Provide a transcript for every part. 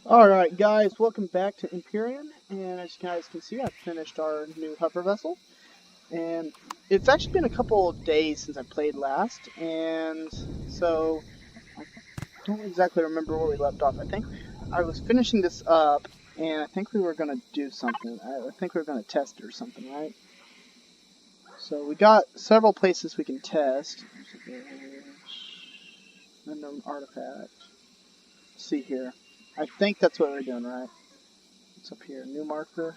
Alright guys, welcome back to Empyrion, and as you guys can see, I've finished our new hover vessel, and it's actually been a couple of days since I played last, and so I don't exactly remember where we left off. I think I was finishing this up, and I think we were going to do something. I think we were going to test it or something, right? So we got several places we can test. Unknown artifact. Let's see here. I think that's what we're doing, right? What's up here? New marker.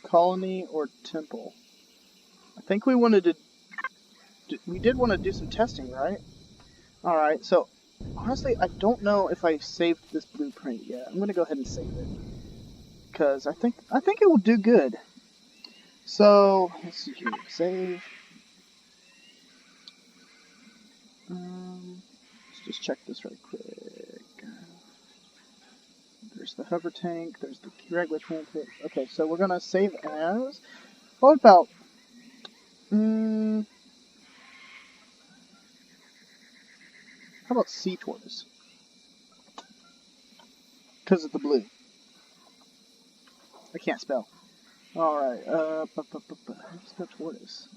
Colony or temple? I think we wanted to... We did want to do some testing, right? Alright, so... Honestly, I don't know if I saved this blueprint yet. I'm going to go ahead and save it. Because I think it will do good. So, let's see here. Save. Let's just check this right quick. There's the hover tank, there's the regular transit. Okay, so we're gonna save as... What about... How about sea tortoise? Because of the blue. I can't spell. Alright, let's go tortoise.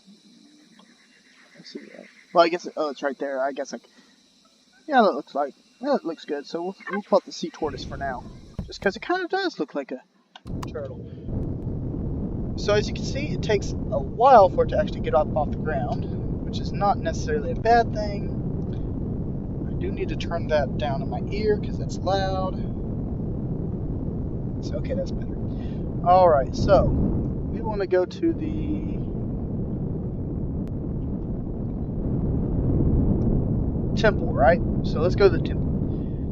Let's see that. Well, I guess, it's right there. I guess, yeah, that looks like... Yeah, it looks good, so we'll call it the sea tortoise for now. Just because it kind of does look like a turtle. So as you can see, it takes a while for it to actually get off the ground, which is not necessarily a bad thing. I do need to turn that down in my ear because it's loud. So, okay, that's better. Alright, so we want to go to the temple, right? So let's go to the temple.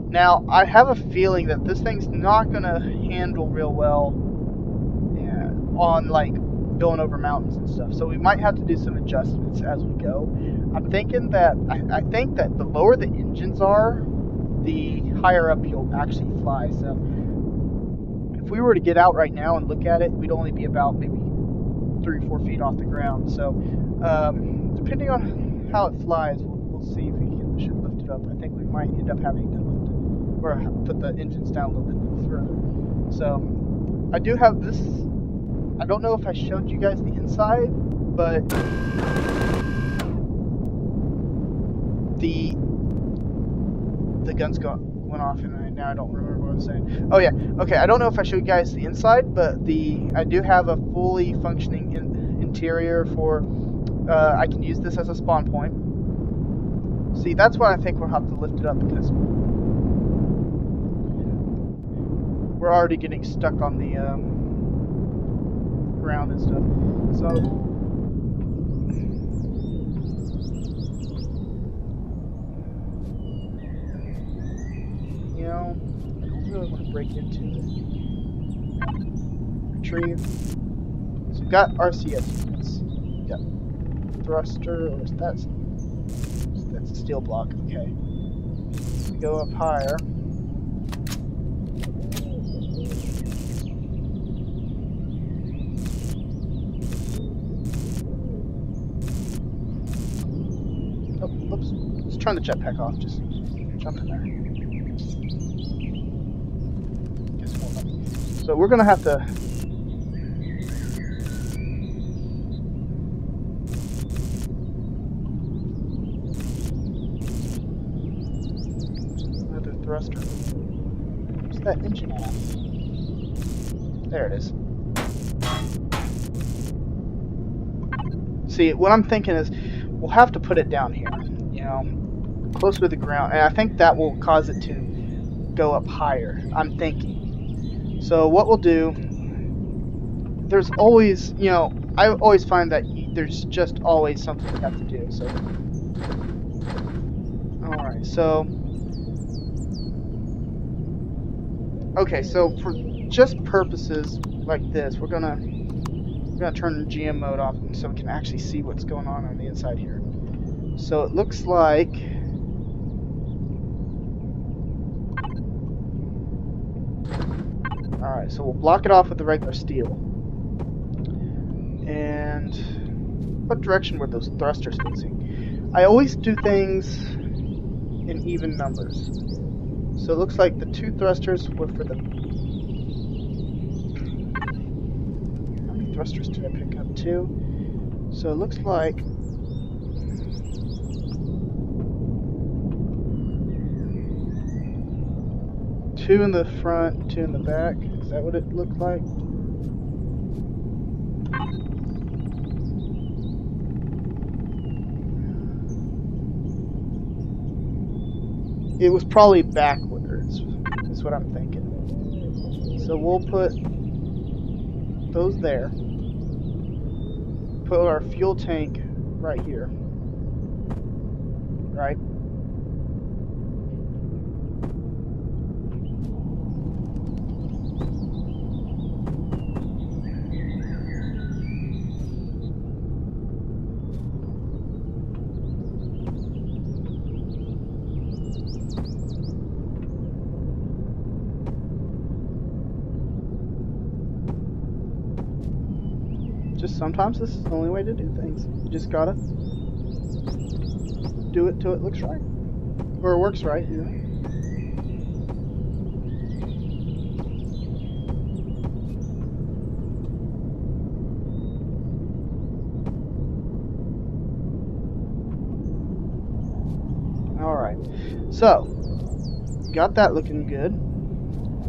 Now, I have a feeling that this thing's not going to handle real well on, like, going over mountains and stuff. So we might have to do some adjustments as we go. I'm thinking that, I think that the lower the engines are, the higher up you'll actually fly. So if we were to get out right now and look at it, we'd only be about maybe 3 or 4 feet off the ground. So depending on how it flies, we'll see if we should lift it up. I think we might end up having to lift it, or put the engines down a little bit further. So I do have this. I don't know if I showed you guys the inside, but the guns went off, and now I don't remember what I was saying. Oh yeah, okay. I don't know if I showed you guys the inside, but I do have a fully functioning interior for. I can use this as a spawn point. See, that's why I think we'll have to lift it up, because we're already getting stuck on the ground and stuff. So, you know, I don't really want to break into it. Retrieve. So we've got RCS units. We've got thruster, or that's a steel block. Okay. We go up higher. Oops. Let's turn the jetpack off. Just jump in there. Guess we'll. So we're gonna have to. Another thruster. What's that engine at? There it is. See, what I'm thinking is, we'll have to put it down here, you know, closer to the ground, and I think that will cause it to go up higher, I'm thinking. So what we'll do, there's always, you know, I always find that there's just always something you have to do, so. Alright, so. Okay, so for just purposes like this, we're gonna turn the GM mode off so we can actually see what's going on the inside here. So it looks like alright, so we'll block it off with the regular steel. And what direction were those thrusters facing? I always do things in even numbers. So it looks like the 2 thrusters were for the... How many thrusters did I pick up? 2. So it looks like... Two in the front, 2 in the back. Is that what it looked like? It was probably backwards, is what I'm thinking. So we'll put those there. Put our fuel tank right here. Right? Just sometimes this is the only way to do things. You just gotta do it till it looks right. Or it works right, you know. Alright. So, got that looking good.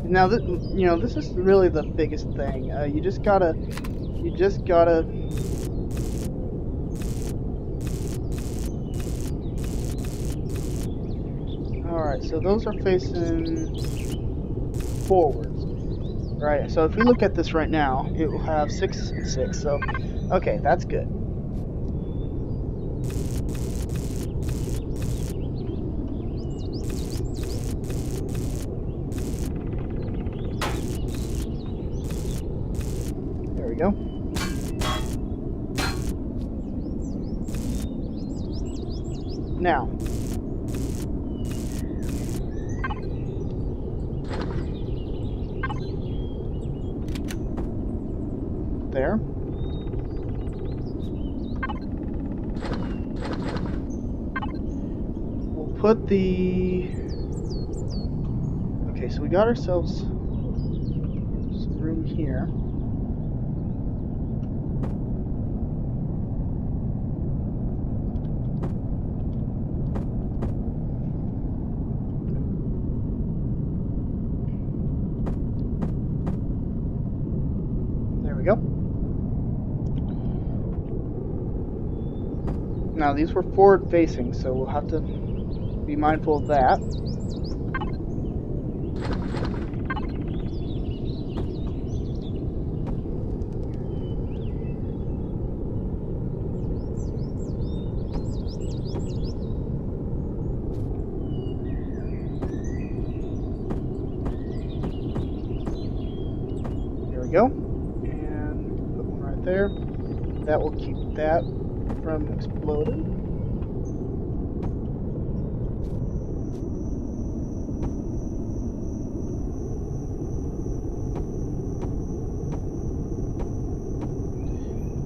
Now, this is really the biggest thing. You just gotta... Alright, so those are facing forwards. Right, so if we look at this right now, it will have 6 and 6, so, okay, that's good. There we go. Now, there. We'll put the... Okay, so we got ourselves some room here. Go. Now these were forward facing, so we'll have to be mindful of that. There we go. There. That will keep that from exploding.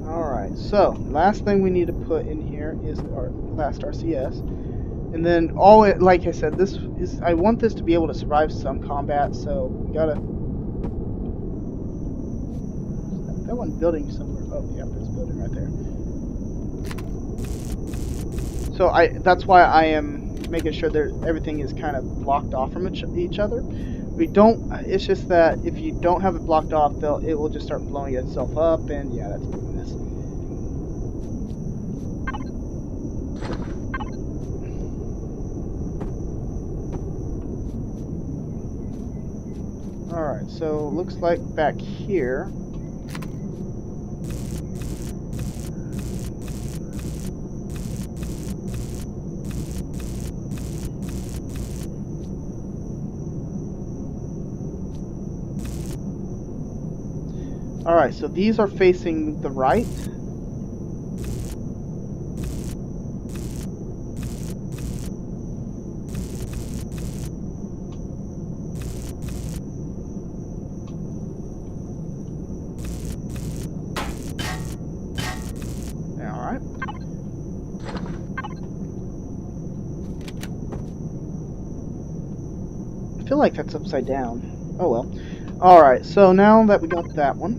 Alright, so last thing we need to put in here is our last RCS. And then like I said, I want this to be able to survive some combat, so we gotta... That one building somewhere. Oh, yeah, there's a building right there. So that's why I am making sure that everything is kind of blocked off from each other. It's just that if you don't have it blocked off, it will just start blowing itself up, and yeah, that's doing this. Alright, so looks like back here. Alright, so these are facing the right. Alright. feel like that's upside down. Oh well. Alright, so now that we got that one,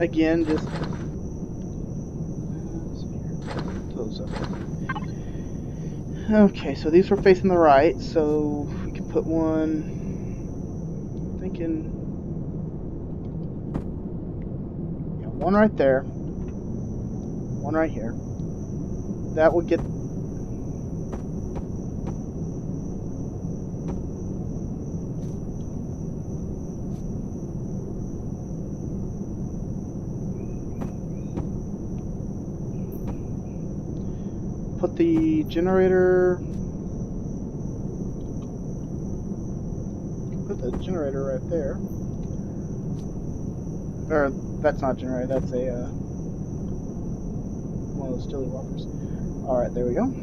again, just close up. Okay, so these were facing the right, so we can put one, thinking, yeah, one right there, one right here. That would get put the generator. Put the generator right there. Or that's not a generator. That's a one of those stilly walkers. All right, there we go.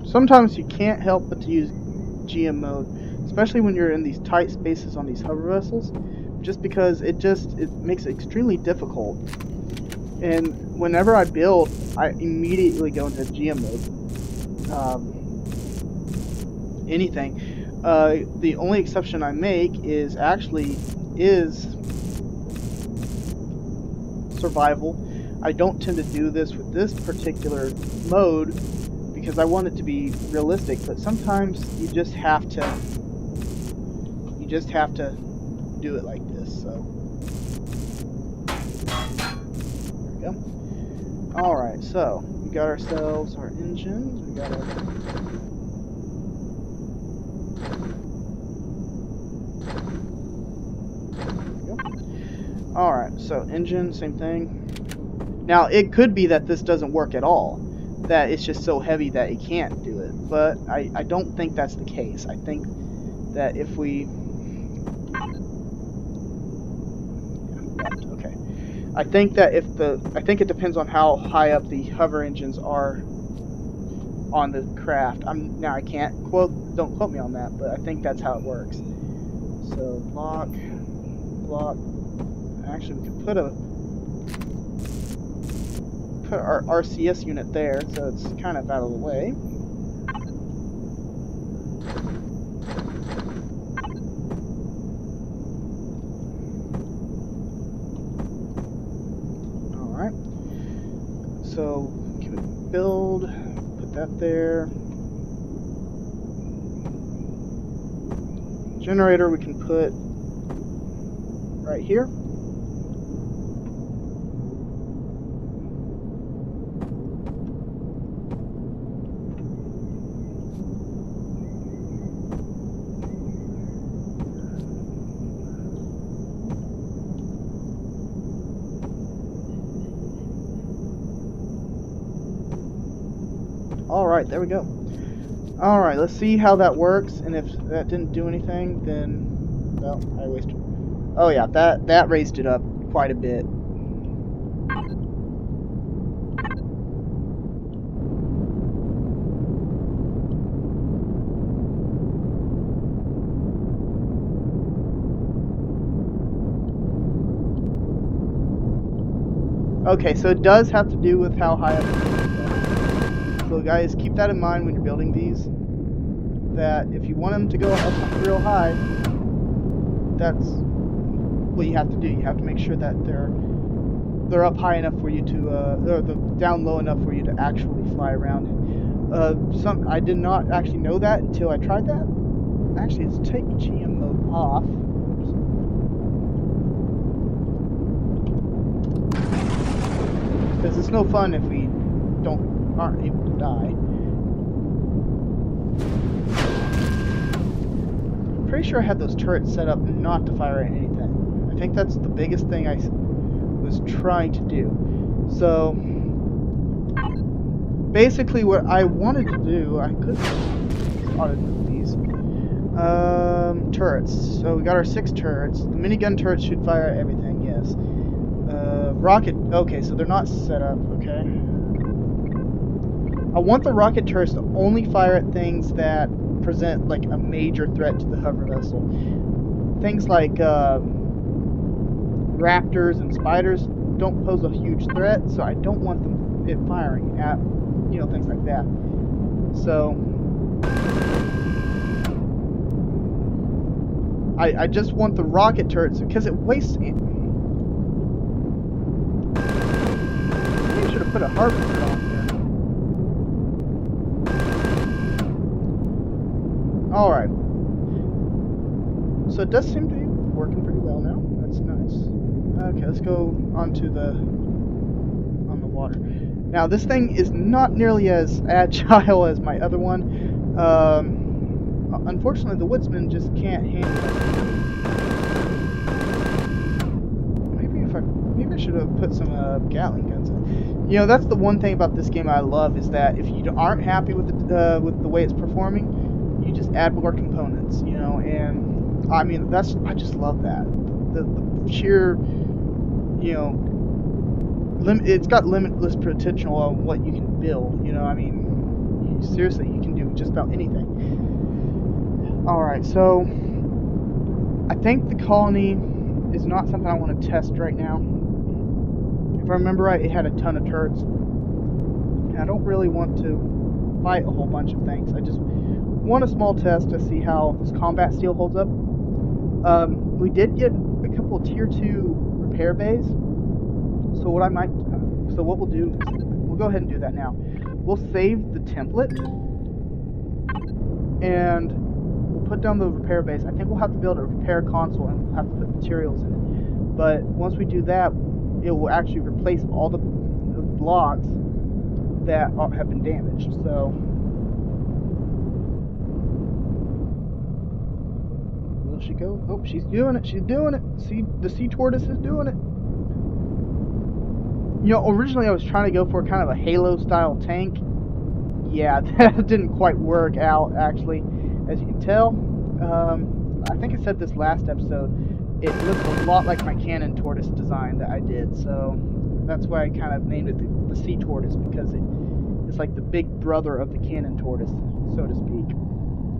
Sometimes you can't help but to use GM mode, especially when you're in these tight spaces on these hover vessels, just because it makes it extremely difficult. And whenever I build, I immediately go into GM mode. Anything. The only exception I make is survival. I don't tend to do this with this particular mode, because I want it to be realistic, but sometimes you just have to do it like this. So there we go. Alright, so we got ourselves our engines, we got our alright, so engine, same thing. Now it could be that this doesn't work at all, that it's just so heavy that it can't do it, but I don't think that's the case. I think that if we okay, I think that I think it depends on how high up the hover engines are on the craft. Now I can't don't quote me on that, but I think that's how it works. So block. Actually, we could put our RCS unit there, so it's kind of out of the way. Alright. So, can we build, put that there. Generator we can put right here. Alright, there we go. Alright, let's see how that works, and if that didn't do anything, then, well, I wasted. Oh yeah, that raised it up quite a bit. Okay, so it does have to do with how high up. So guys, keep that in mind when you're building these, that if you want them to go up real high, that's what you have to do. You have to make sure that they're up high enough for you to, or down low enough for you to actually fly around it. I did not actually know that until I tried that. Actually, let's take GM mode off. Because it's no fun if we aren't able to die. I'm pretty sure I had those turrets set up not to fire at anything. I think that's the biggest thing I was trying to do. So basically what I wanted to do, I could auto these turrets. So we got our 6 turrets. The minigun turrets should fire at everything, yes. Rocket, okay, so they're not set up, okay. I want the rocket turrets to only fire at things that present like a major threat to the hover vessel. Things like raptors and spiders don't pose a huge threat, so I don't want it firing at, you know, things like that. So I just want the rocket turrets because it wastes. Maybe I should have put a harvester on here. All right. So it does seem to be working pretty well now. That's nice. Okay, let's go on the water. Now this thing is not nearly as agile as my other one. Unfortunately, the woodsman just can't handle it. Maybe I should have put some Gatling guns in. You know, that's the one thing about this game I love, is that if you aren't happy with the way it's performing, you just add more components. You know, and I mean I just love that. The sheer, you know, it's got limitless potential on what you can build. You know, I mean, seriously, you can do just about anything. Alright, so I think the colony is not something I want to test right now. If I remember right, it had a ton of turrets. And I don't really want to fight a whole bunch of things. I just want a small test to see how this combat steel holds up. We did get a couple of tier 2 repair bays. So what we'll do is we'll go ahead and do that now. We'll save the template and we'll put down the repair base. I think we'll have to build a repair console and we'll have to put materials in it. But once we do that, it will actually replace all the blocks that have been damaged. So will she go? Oh, she's doing it. She's doing it. See, the sea tortoise is doing it. You know, originally I was trying to go for kind of a Halo style tank. Yeah, that didn't quite work out, actually. As you can tell, I think I said this last episode, it looks a lot like my cannon tortoise design that I did, so that's why I kind of named it the sea tortoise, because it's like the big brother of the cannon tortoise, so to speak.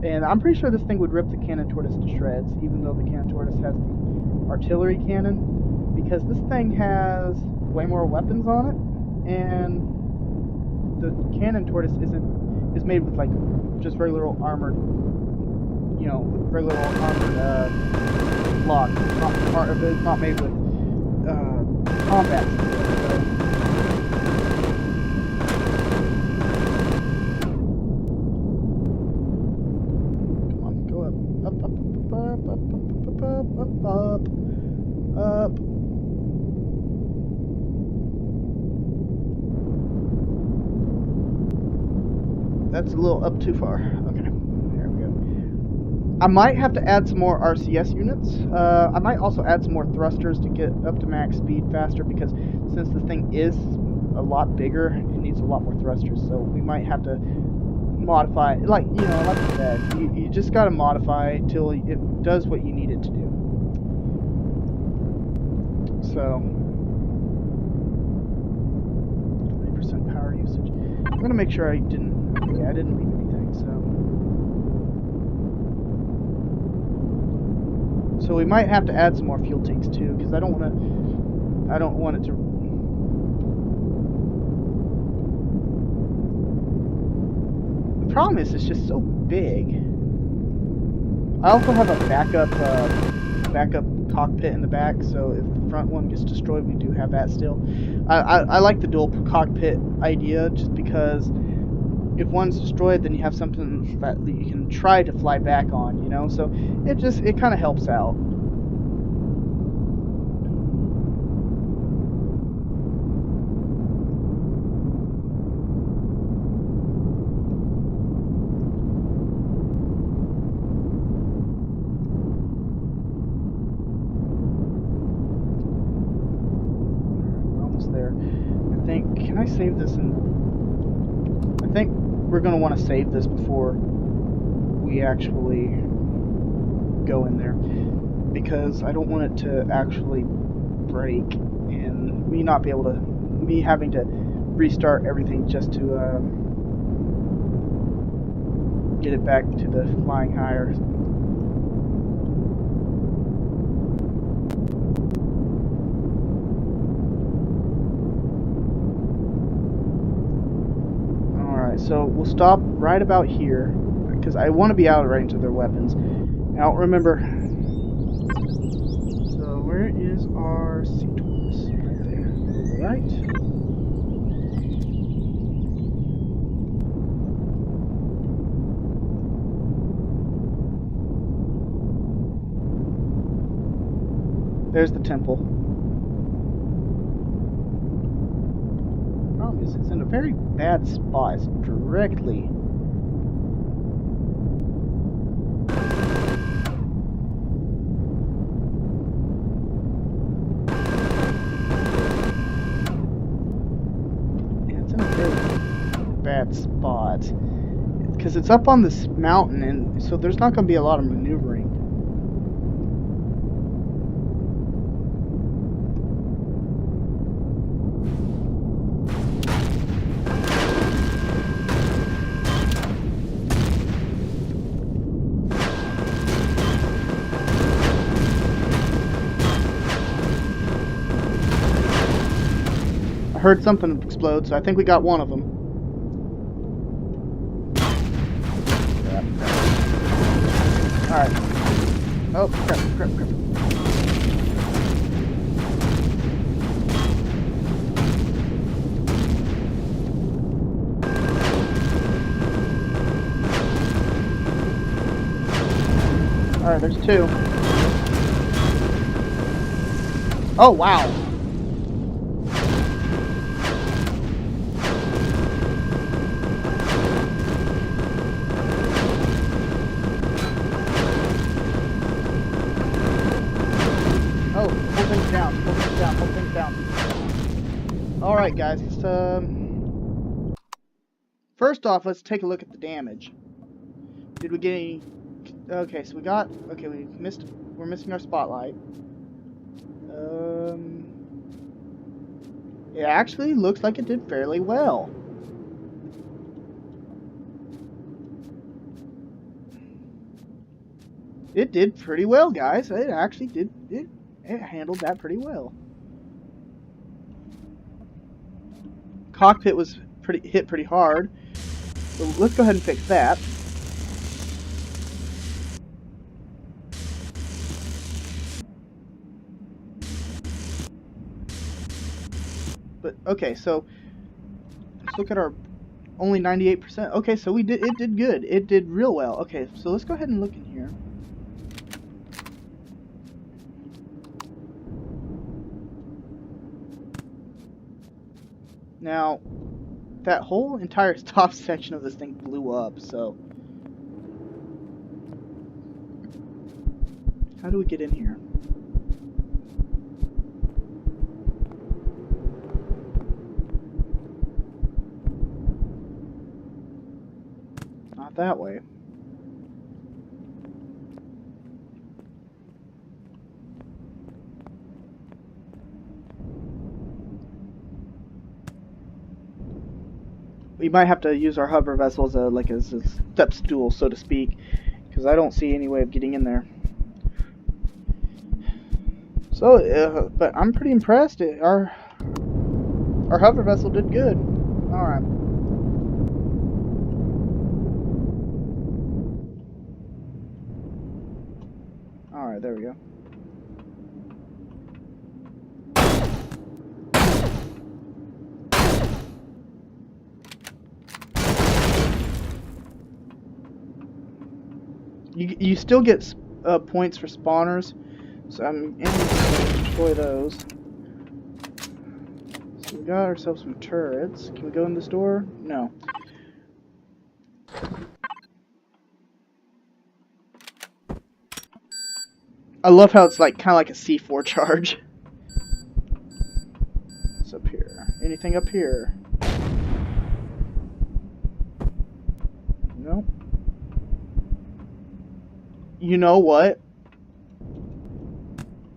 And I'm pretty sure this thing would rip the cannon tortoise to shreds, even though the cannon tortoise has the artillery cannon, because this thing has way more weapons on it, and the cannon tortoise is made with like just regular old armored, you know, with regular old armored blocks. It's not made with combat steel. Come on, go up. That's a little up too far. Okay, there we go. I might have to add some more RCS units. I might also add some more thrusters to get up to max speed faster, because since the thing is a lot bigger, it needs a lot more thrusters. So we might have to modify, like, you know, like I said, you just gotta modify till it does what you need it to do. So 20% power usage. I'm gonna make sure I didn't leave anything. So we might have to add some more fuel tanks too, because I don't want it to. The problem is it's just so big. I also have a backup cockpit in the back, so if the front one gets destroyed, we do have that still. I like the dual cockpit idea, just because if one's destroyed, then you have something that you can try to fly back on, you know? So it kind of helps out. We're almost there. I think, can I save this in... I think we're going to want to save this before we actually go in there, because I don't want it to actually break and me having to restart everything just to get it back to the flying higher. Alright, so we'll stop right about here, because I want to be out right into their weapons. Now remember, so where is our Sea-Torus? Right there. Right. There's the temple. Problem is, it's in a very bad spot. It's directly. Yeah, it's in a very bad spot. Because it's up on this mountain, and so there's not going to be a lot of maneuvering. I heard something explode, so I think we got one of them. Alright. Oh, crap. Alright, there's two. Oh, wow. Oh, hold things down. Alright, guys. First off, let's take a look at the damage. Did we get any... Okay, so we got... Okay, we're missing our spotlight. It actually looks like it did fairly well. It did pretty well, guys. It actually did... It handled that pretty well. Cockpit was hit pretty hard. So let's go ahead and fix that. But okay, so let's look at our only 98%. Okay, so it did good. It did real well. Okay, so let's go ahead and look in here. Now, that whole entire top section of this thing blew up, so how do we get in here? Not that way. We might have to use our hover vessel as a step stool, so to speak, because I don't see any way of getting in there. So, but I'm pretty impressed. Our hover vessel did good. All right. All right, there we go. You still get points for spawners, so I'm going to destroy those. So we got ourselves some turrets. Can we go in this door? No. I love how it's like kind of like a C4 charge. What's up here? Anything up here? Nope. You know what?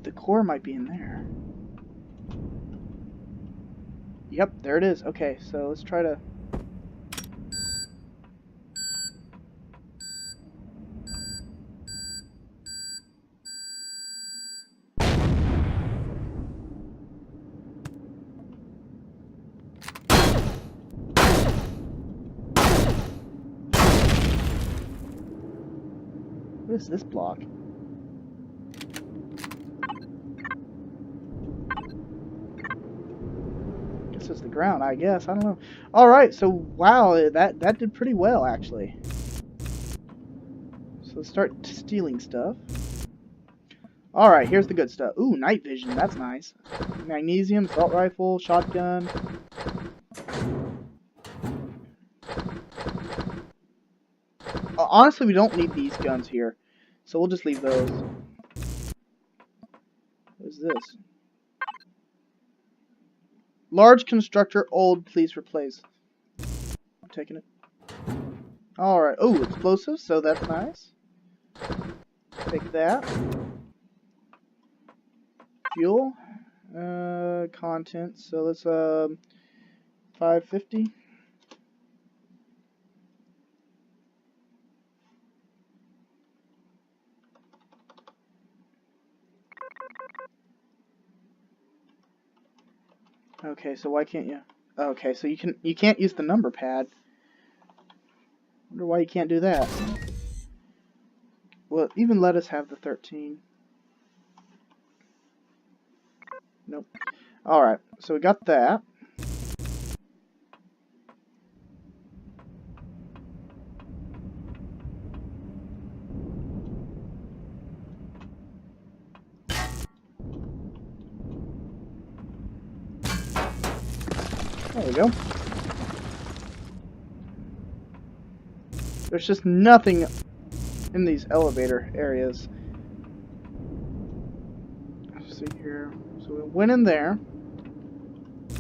The core might be in there. Yep, there it is. Okay, so let's try to... What is this block? This is the ground, I guess. I don't know. All right, so wow, that did pretty well actually. So let's start stealing stuff. All right, here's the good stuff. Ooh, night vision. That's nice. Magnesium, assault rifle, shotgun. Honestly, we don't need these guns here, so we'll just leave those. What is this? Large constructor, old, please replace. I'm taking it. Alright. Oh, explosives, so that's nice. Take that. Fuel. Content, so let's, 550. Okay, so why can't you? Okay, so you can't use the number pad. Wonder why you can't do that. Well, even let us have the 13. Nope. Alright, so we got that. There we go. There's just nothing in these elevator areas. Let's see here. So we went in there.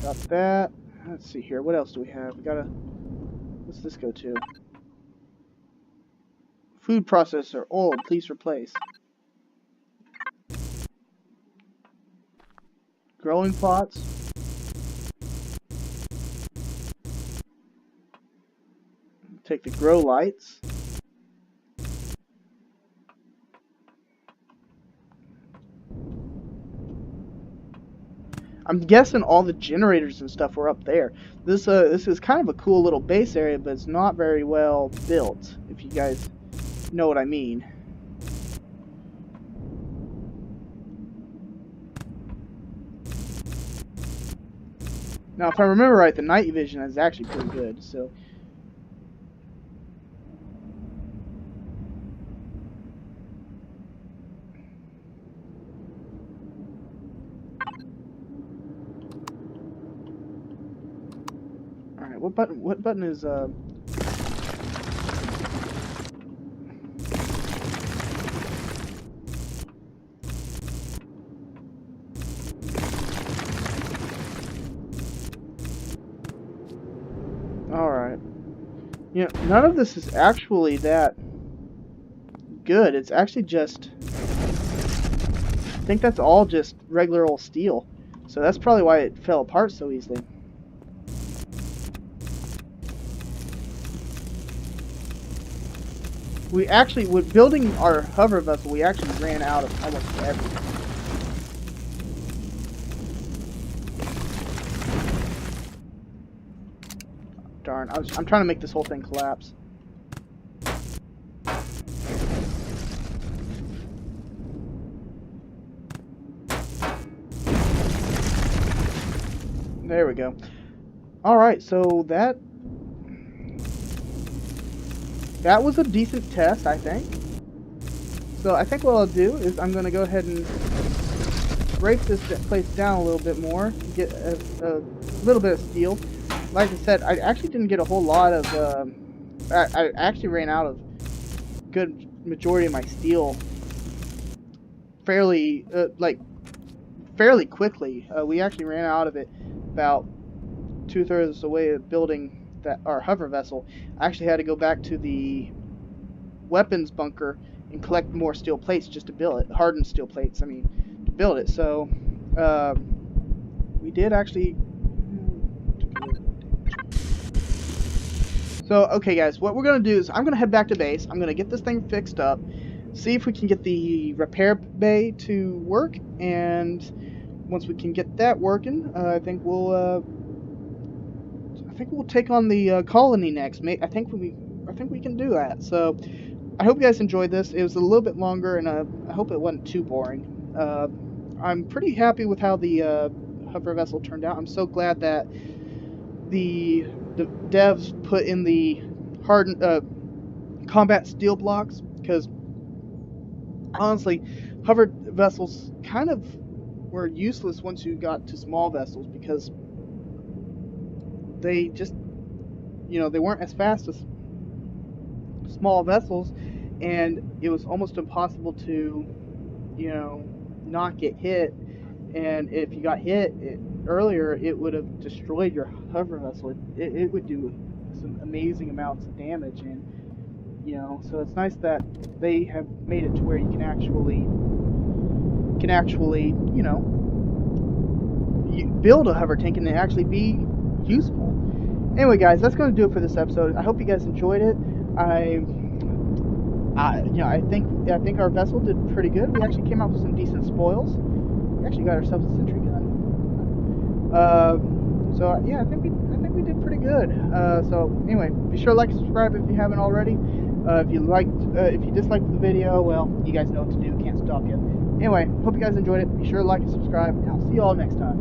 Got that. Let's see here. What else do we have? We gotta... What's this go to? Food processor. Old. Please replace. Growing pots. Take the grow lights. I'm guessing all the generators and stuff were up there. This is kind of a cool little base area, but it's not very well built, if you guys know what I mean. Now, if I remember right, the night vision is actually pretty good, so... Alright, what button is, Alright. You know, none of this is actually that good. It's actually just... I think that's all just regular old steel. So that's probably why it fell apart so easily. We actually, with building our hover vessel, we actually ran out of almost everything. Darn, I'm trying to make this whole thing collapse. There we go. Alright, so that was a decent test, I think. So I think what I'll do is I'm going to go ahead and break this place down a little bit more, get a little bit of steel. Like I said, I actually didn't get a whole lot of, I actually ran out of good majority of my steel fairly, fairly quickly. We actually ran out of it about 2/3 of the way of building our hover vessel. I actually had to go back to the weapons bunker and collect more steel plates just to build it. Hardened steel plates, I mean, to build it. So, we did actually... So, okay guys, what we're going to do is I'm going to head back to base. I'm going to get this thing fixed up, see if we can get the repair bay to work, and once we can get that working, I think we'll take on the colony next. I think we can do that. So, I hope you guys enjoyed this. It was a little bit longer, and I hope it wasn't too boring. I'm pretty happy with how the hover vessel turned out. I'm so glad that the devs put in the hardened combat steel blocks, because honestly, hover vessels kind of were useless once you got to small vessels, because they just, they weren't as fast as small vessels, and it was almost impossible to, not get hit. And if you got hit earlier, it would have destroyed your hover vessel. It would do some amazing amounts of damage, and so it's nice that they have made it to where you can actually build a hover tank and it actually be useful. Anyway, guys, that's going to do it for this episode. I hope you guys enjoyed it. I think our vessel did pretty good. We actually came out with some decent spoils. We actually got ourselves a sentry gun. So yeah, I think we did pretty good. So anyway, be sure to like and subscribe if you haven't already. If you disliked the video, well, you guys know what to do. Can't stop you. Anyway, hope you guys enjoyed it. Be sure to like and subscribe, and I'll see you all next time.